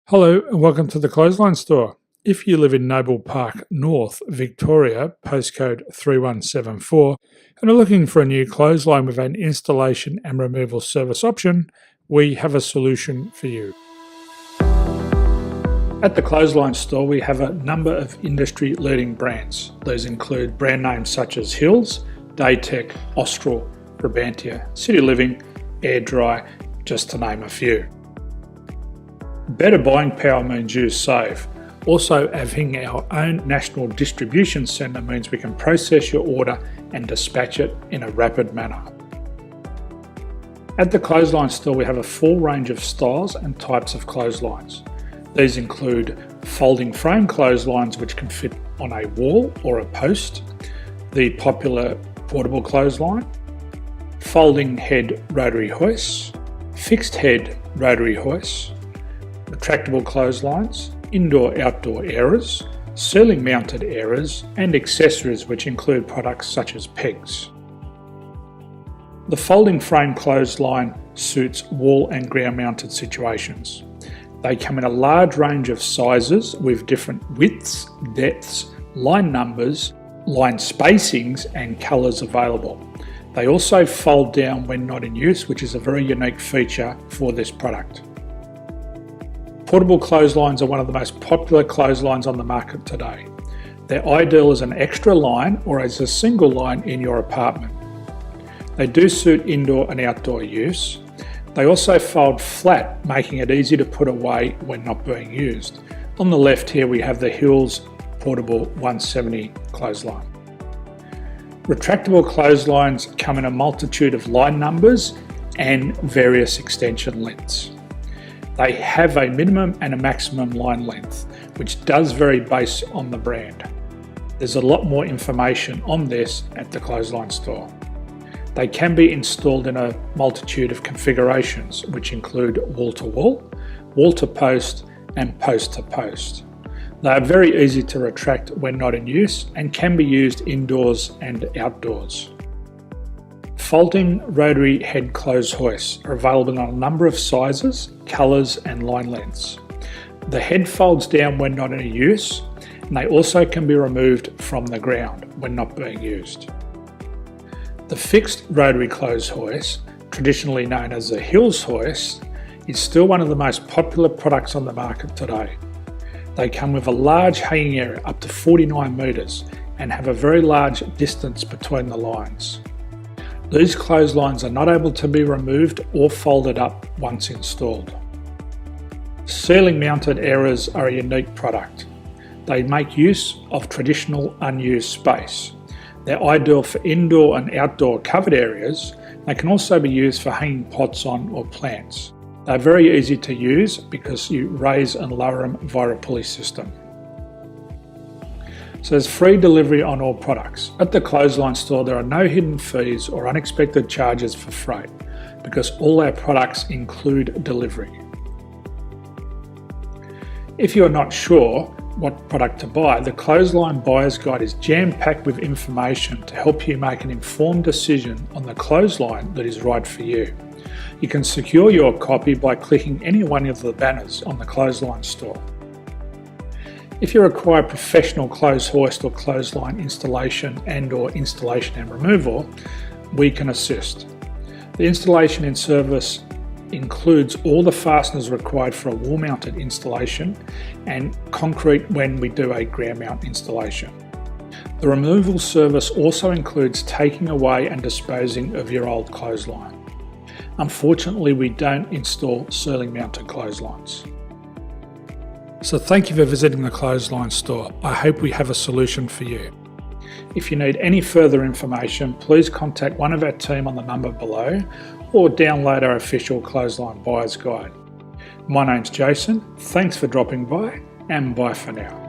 Hello and welcome to the Clothesline Store. If you live in Noble Park North, Victoria, postcode 3174, and are looking for a new clothesline with an installation and removal service option, we have a solution for you. At the Clothesline Store, we have a number of industry-leading brands. These include brand names such as Hills, Daytech, Austral, Brabantia, City Living, Air Dry, just to name a few. Better buying power means you save. Also, having our own national distribution centre means we can process your order and dispatch it in a rapid manner. At the Clothesline Store, we have a full range of styles and types of clotheslines. These include folding frame clotheslines which can fit on a wall or a post, the popular portable clothesline, folding head rotary hoists, fixed head rotary hoists, retractable clotheslines, indoor-outdoor airers, ceiling mounted airers, and accessories which include products such as pegs. The folding frame clothesline suits wall and ground mounted situations. They come in a large range of sizes with different widths, depths, line numbers, line spacings and colours available. They also fold down when not in use, which is a very unique feature for this product. Portable clotheslines are one of the most popular clotheslines on the market today. They're ideal as an extra line or as a single line in your apartment. They do suit indoor and outdoor use. They also fold flat, making it easy to put away when not being used. On the left here we have the Hills Portable 170 clothesline. Retractable clotheslines come in a multitude of line numbers and various extension lengths. They have a minimum and a maximum line length, which does vary based on the brand. There's a lot more information on this at the Clothesline Store. They can be installed in a multitude of configurations, which include wall-to-wall, wall-to-post, and post-to-post. They are very easy to retract when not in use and can be used indoors and outdoors. Folding rotary head clothes hoists are available in a number of sizes, colours and line lengths. The head folds down when not in use, and they also can be removed from the ground when not being used. The fixed rotary clothes hoist, traditionally known as the Hills hoist, is still one of the most popular products on the market today. They come with a large hanging area up to 49 metres and have a very large distance between the lines. These clotheslines are not able to be removed or folded up once installed. Ceiling mounted airers are a unique product. They make use of traditional unused space. They're ideal for indoor and outdoor covered areas. They can also be used for hanging pots on or plants. They're very easy to use because you raise and lower them via a pulley system. So there's free delivery on all products. At the Clothesline Store, there are no hidden fees or unexpected charges for freight because all our products include delivery. If you're not sure what product to buy, the Clothesline Buyer's Guide is jam-packed with information to help you make an informed decision on the clothesline that is right for you. You can secure your copy by clicking any one of the banners on the Clothesline Store. If you require professional clothes hoist or clothesline installation and/or installation and removal, we can assist. The installation and service includes all the fasteners required for a wall-mounted installation and concrete when we do a ground mount installation. The removal service also includes taking away and disposing of your old clothesline. Unfortunately, we don't install ceiling mounted clotheslines. So thank you for visiting the Clothesline Store. I hope we have a solution for you. If you need any further information, please contact one of our team on the number below or download our official Clothesline Buyer's Guide. My name's Jason, thanks for dropping by and bye for now.